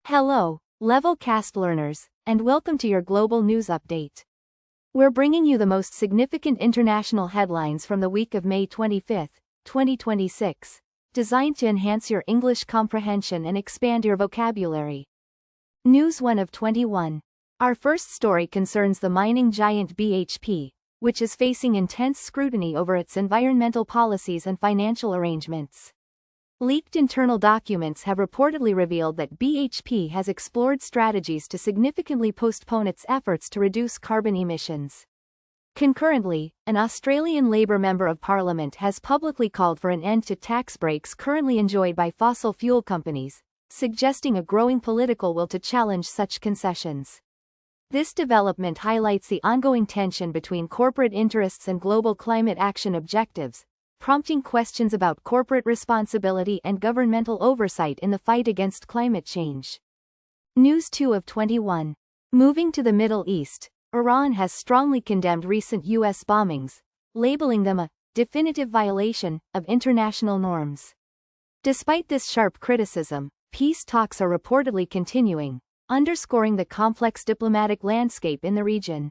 Hello, Levelcast learners, and welcome to your global news update. We're bringing you the most significant international headlines from the week of May 25, 2026, designed to enhance your English comprehension and expand your vocabulary. News 1 of 21. Our first story concerns the mining giant BHP, which is facing intense scrutiny over its environmental policies and financial arrangements. Leaked internal documents have reportedly revealed that BHP has explored strategies to significantly postpone its efforts to reduce carbon emissions. Concurrently, an Australian Labor Member of Parliament has publicly called for an end to tax breaks currently enjoyed by fossil fuel companies, suggesting a growing political will to challenge such concessions. This development highlights the ongoing tension between corporate interests and global climate action objectives, prompting questions about corporate responsibility and governmental oversight in the fight against climate change. News 2 of 21. Moving to the Middle East, Iran has strongly condemned recent U.S. bombings, labeling them a definitive violation of international norms. Despite this sharp criticism, peace talks are reportedly continuing, underscoring the complex diplomatic landscape in the region.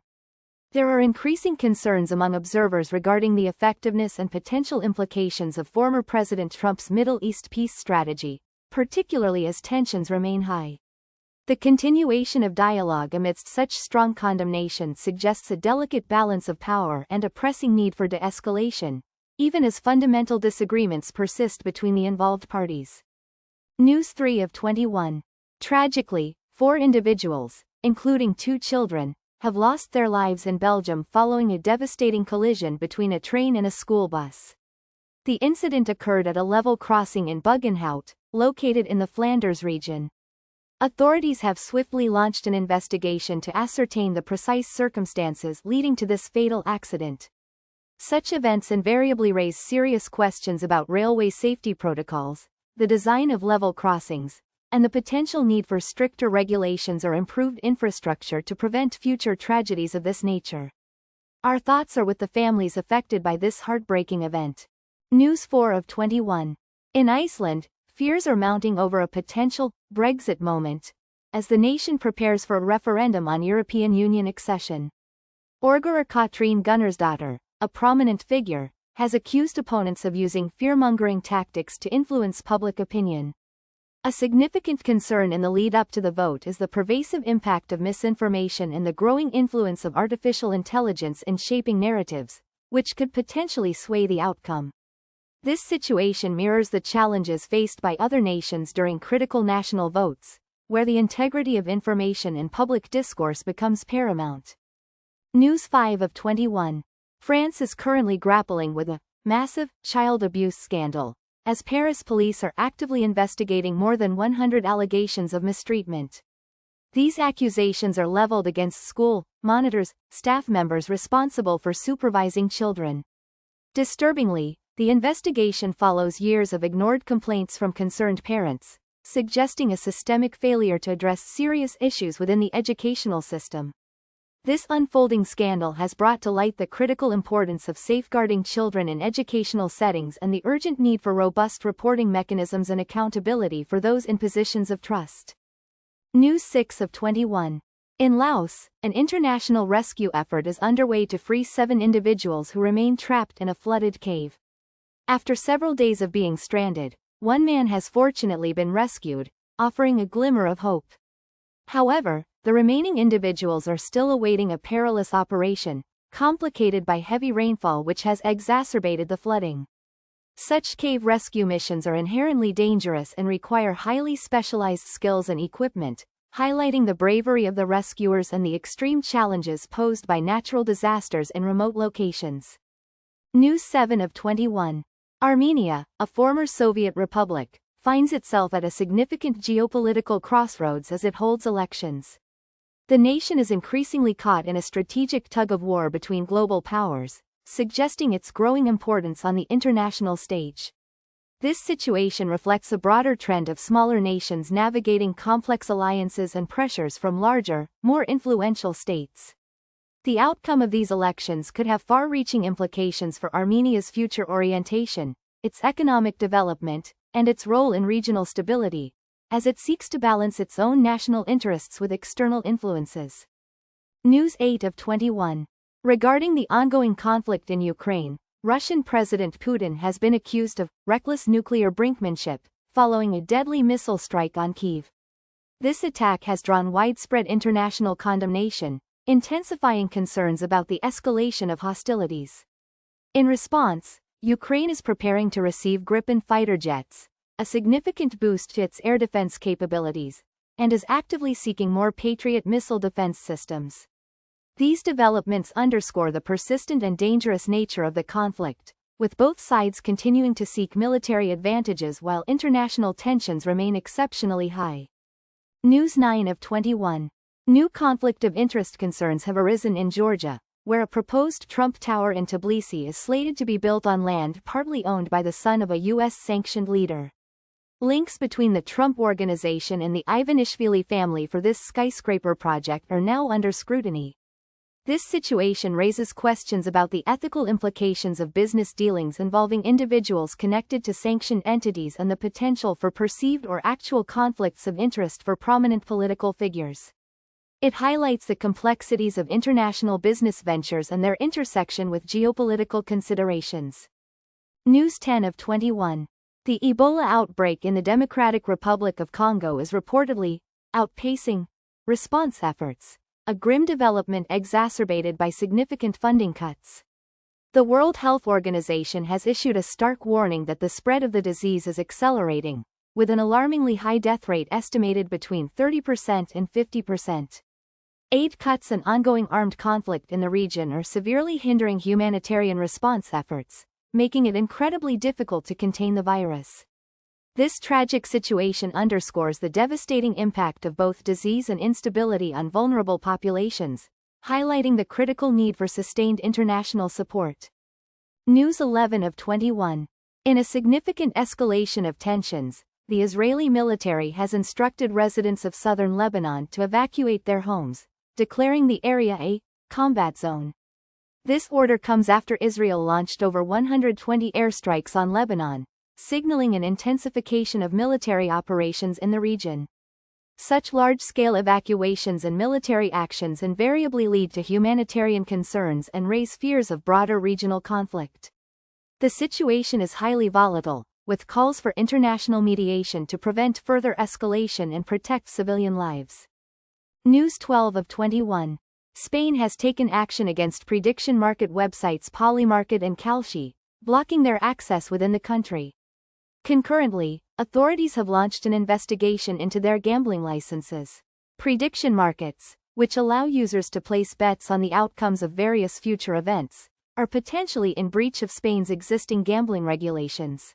There are increasing concerns among observers regarding the effectiveness and potential implications of former President Trump's Middle East peace strategy, particularly as tensions remain high. The continuation of dialogue amidst such strong condemnation suggests a delicate balance of power and a pressing need for de-escalation, even as fundamental disagreements persist between the involved parties. News 3 of 21. Tragically, 4 individuals, including 2 children, have lost their lives in Belgium following a devastating collision between a train and a school bus. The incident occurred at a level crossing in Buggenhout, located in the Flanders region. Authorities have swiftly launched an investigation to ascertain the precise circumstances leading to this fatal accident. Such events invariably raise serious questions about railway safety protocols, the design of level crossings, and the potential need for stricter regulations or improved infrastructure to prevent future tragedies of this nature. Our thoughts are with the families affected by this heartbreaking event. News 4 of 21. In Iceland, fears are mounting over a potential Brexit moment, as the nation prepares for a referendum on European Union accession. Orgura Katrín Gunnarsdóttir, a prominent figure, has accused opponents of using fear-mongering tactics to influence public opinion. A significant concern in the lead-up to the vote is the pervasive impact of misinformation and the growing influence of artificial intelligence in shaping narratives, which could potentially sway the outcome. This situation mirrors the challenges faced by other nations during critical national votes, where the integrity of information and public discourse becomes paramount. News 5 of 21. France is currently grappling with a massive child abuse scandal, as Paris police are actively investigating more than 100 allegations of mistreatment. These accusations are leveled against school monitors, staff members responsible for supervising children. Disturbingly, the investigation follows years of ignored complaints from concerned parents, suggesting a systemic failure to address serious issues within the educational system. This unfolding scandal has brought to light the critical importance of safeguarding children in educational settings and the urgent need for robust reporting mechanisms and accountability for those in positions of trust. News 6 of 21. In Laos, an international rescue effort is underway to free 7 individuals who remain trapped in a flooded cave. After several days of being stranded, one man has fortunately been rescued, offering a glimmer of hope. However, the remaining individuals are still awaiting a perilous operation, complicated by heavy rainfall which has exacerbated the flooding. Such cave rescue missions are inherently dangerous and require highly specialized skills and equipment, highlighting the bravery of the rescuers and the extreme challenges posed by natural disasters in remote locations. News 7 of 21. Armenia, a former Soviet republic, finds itself at a significant geopolitical crossroads as it holds elections. The nation is increasingly caught in a strategic tug-of-war between global powers, suggesting its growing importance on the international stage. This situation reflects a broader trend of smaller nations navigating complex alliances and pressures from larger, more influential states. The outcome of these elections could have far-reaching implications for Armenia's future orientation, its economic development, and its role in regional stability, as it seeks to balance its own national interests with external influences. News 8 of 21. Regarding the ongoing conflict in Ukraine, Russian President Putin has been accused of reckless nuclear brinkmanship, following a deadly missile strike on Kyiv. This attack has drawn widespread international condemnation, intensifying concerns about the escalation of hostilities. In response, Ukraine is preparing to receive Gripen fighter jets, a significant boost to its air defense capabilities, and is actively seeking more Patriot missile defense systems. These developments underscore the persistent and dangerous nature of the conflict, with both sides continuing to seek military advantages while international tensions remain exceptionally high. News 9 of 21. New conflict of interest concerns have arisen in Georgia, where a proposed Trump Tower in Tbilisi is slated to be built on land partly owned by the son of a U.S.-sanctioned leader. Links between the Trump Organization and the Ivanishvili family for this skyscraper project are now under scrutiny. This situation raises questions about the ethical implications of business dealings involving individuals connected to sanctioned entities and the potential for perceived or actual conflicts of interest for prominent political figures. It highlights the complexities of international business ventures and their intersection with geopolitical considerations. News 10 of 21. The Ebola outbreak in the Democratic Republic of Congo is reportedly outpacing response efforts, a grim development exacerbated by significant funding cuts. The World Health Organization has issued a stark warning that the spread of the disease is accelerating, with an alarmingly high death rate estimated between 30% and 50%. Aid cuts and ongoing armed conflict in the region are severely hindering humanitarian response efforts, making it incredibly difficult to contain the virus. This tragic situation underscores the devastating impact of both disease and instability on vulnerable populations, highlighting the critical need for sustained international support. News 11 of 21. In a significant escalation of tensions, the Israeli military has instructed residents of southern Lebanon to evacuate their homes, declaring the area a combat zone. This order comes after Israel launched over 120 airstrikes on Lebanon, signaling an intensification of military operations in the region. Such large-scale evacuations and military actions invariably lead to humanitarian concerns and raise fears of broader regional conflict. The situation is highly volatile, with calls for international mediation to prevent further escalation and protect civilian lives. News 12 of 21. Spain has taken action against prediction market websites Polymarket and Kalshi, blocking their access within the country. Concurrently, authorities have launched an investigation into their gambling licenses. Prediction markets, which allow users to place bets on the outcomes of various future events, are potentially in breach of Spain's existing gambling regulations.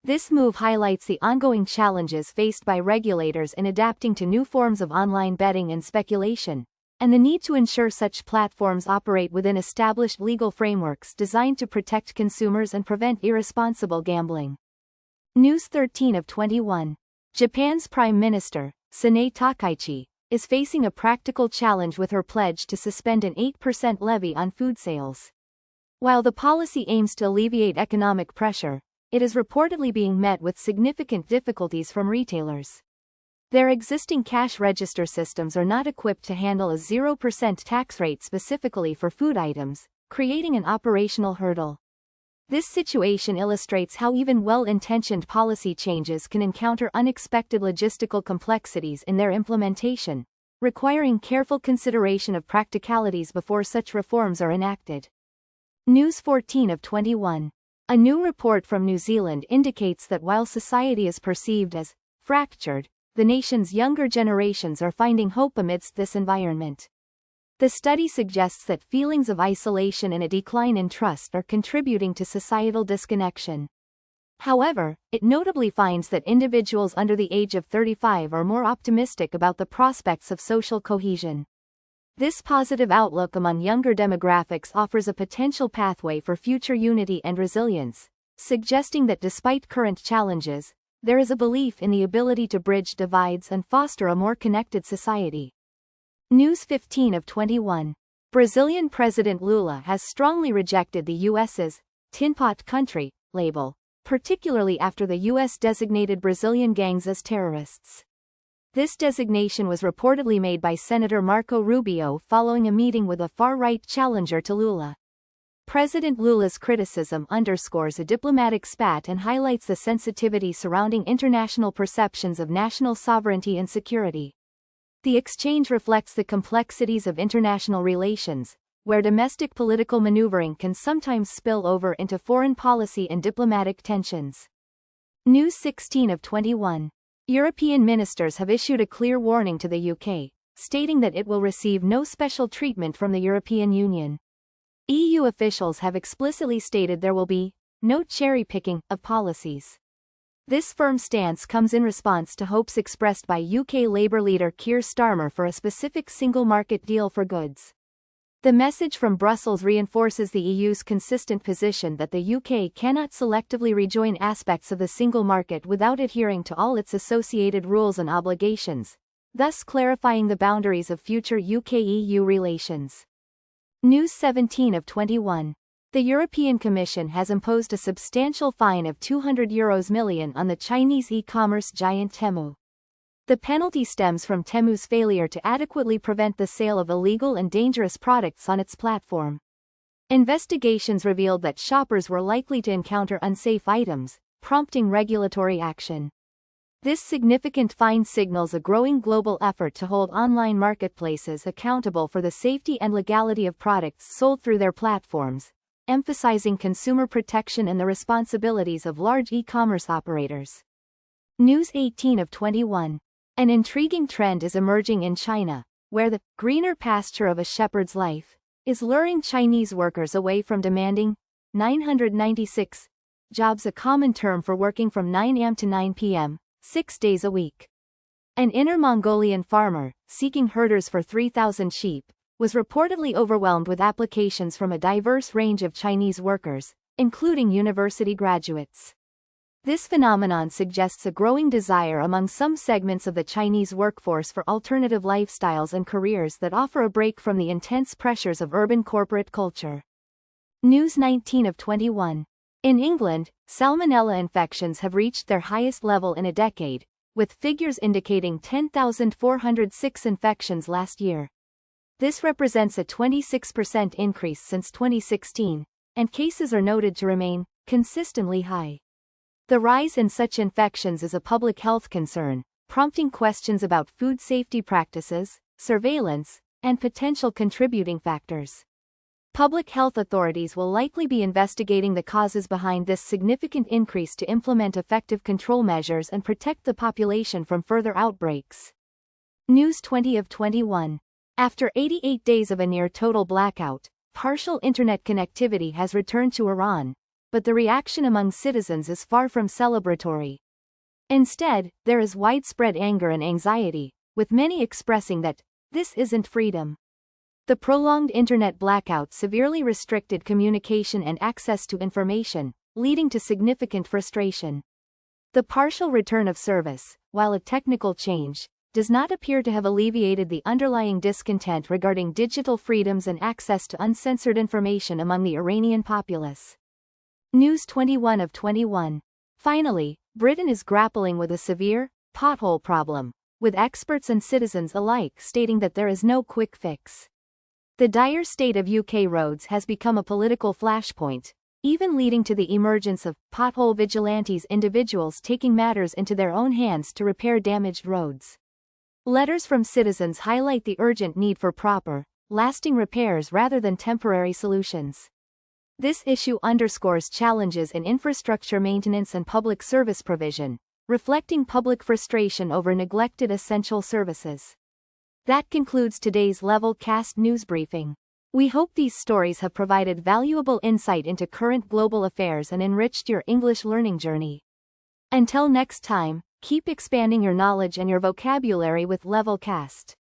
This move highlights the ongoing challenges faced by regulators in adapting to new forms of online betting and speculation, and the need to ensure such platforms operate within established legal frameworks designed to protect consumers and prevent irresponsible gambling. News 13 of 21. Japan's Prime Minister, Sanae Takaichi, is facing a practical challenge with her pledge to suspend an 8% levy on food sales. While the policy aims to alleviate economic pressure, it is reportedly being met with significant difficulties from retailers. Their existing cash register systems are not equipped to handle a 0% tax rate specifically for food items, creating an operational hurdle. This situation illustrates how even well-intentioned policy changes can encounter unexpected logistical complexities in their implementation, requiring careful consideration of practicalities before such reforms are enacted. News 14 of 21. A new report from New Zealand indicates that while society is perceived as fractured, the nation's younger generations are finding hope amidst this environment. The study suggests that feelings of isolation and a decline in trust are contributing to societal disconnection. However, it notably finds that individuals under the age of 35 are more optimistic about the prospects of social cohesion. This positive outlook among younger demographics offers a potential pathway for future unity and resilience, suggesting that despite current challenges, there is a belief in the ability to bridge divides and foster a more connected society. News 15 of 21. Brazilian President Lula has strongly rejected the U.S.'s tin pot country label, particularly after the U.S. designated Brazilian gangs as terrorists. This designation was reportedly made by Senator Marco Rubio following a meeting with a far-right challenger to Lula. President Lula's criticism underscores a diplomatic spat and highlights the sensitivity surrounding international perceptions of national sovereignty and security. The exchange reflects the complexities of international relations, where domestic political maneuvering can sometimes spill over into foreign policy and diplomatic tensions. News 16 of 21. European ministers have issued a clear warning to the UK, stating that it will receive no special treatment from the European Union. EU officials have explicitly stated there will be no cherry-picking of policies. This firm stance comes in response to hopes expressed by UK Labour leader Keir Starmer for a specific single market deal for goods. The message from Brussels reinforces the EU's consistent position that the UK cannot selectively rejoin aspects of the single market without adhering to all its associated rules and obligations, thus clarifying the boundaries of future UK-EU relations. News 17 of 21. The European Commission has imposed a substantial fine of €200 million on the Chinese e-commerce giant Temu. The penalty stems from Temu's failure to adequately prevent the sale of illegal and dangerous products on its platform. Investigations revealed that shoppers were likely to encounter unsafe items, prompting regulatory action. This significant fine signals a growing global effort to hold online marketplaces accountable for the safety and legality of products sold through their platforms, emphasizing consumer protection and the responsibilities of large e-commerce operators. News 18 of 21. An intriguing trend is emerging in China, where the greener pasture of a shepherd's life is luring Chinese workers away from demanding 996 jobs, a common term for working from 9 a.m. to 9 p.m., 6 days a week. An Inner Mongolian farmer, seeking herders for 3,000 sheep, was reportedly overwhelmed with applications from a diverse range of Chinese workers, including university graduates. This phenomenon suggests a growing desire among some segments of the Chinese workforce for alternative lifestyles and careers that offer a break from the intense pressures of urban corporate culture. News 19 of 21. In England, salmonella infections have reached their highest level in a decade, with figures indicating 10,406 infections last year. This represents a 26% increase since 2016, and cases are noted to remain consistently high. The rise in such infections is a public health concern, prompting questions about food safety practices, surveillance, and potential contributing factors. Public health authorities will likely be investigating the causes behind this significant increase to implement effective control measures and protect the population from further outbreaks. News 20 of 21. After 88 days of a near-total blackout, partial internet connectivity has returned to Iran, but the reaction among citizens is far from celebratory. Instead, there is widespread anger and anxiety, with many expressing that this isn't freedom. The prolonged internet blackout severely restricted communication and access to information, leading to significant frustration. The partial return of service, while a technical change, does not appear to have alleviated the underlying discontent regarding digital freedoms and access to uncensored information among the Iranian populace. News 21 of 21. Finally, Britain is grappling with a severe pothole problem, with experts and citizens alike stating that there is no quick fix. The dire state of UK roads has become a political flashpoint, even leading to the emergence of pothole vigilantes, individuals taking matters into their own hands to repair damaged roads. Letters from citizens highlight the urgent need for proper, lasting repairs rather than temporary solutions. This issue underscores challenges in infrastructure maintenance and public service provision, reflecting public frustration over neglected essential services. That concludes today's Levelcast news briefing. We hope these stories have provided valuable insight into current global affairs and enriched your English learning journey. Until next time, keep expanding your knowledge and your vocabulary with Levelcast.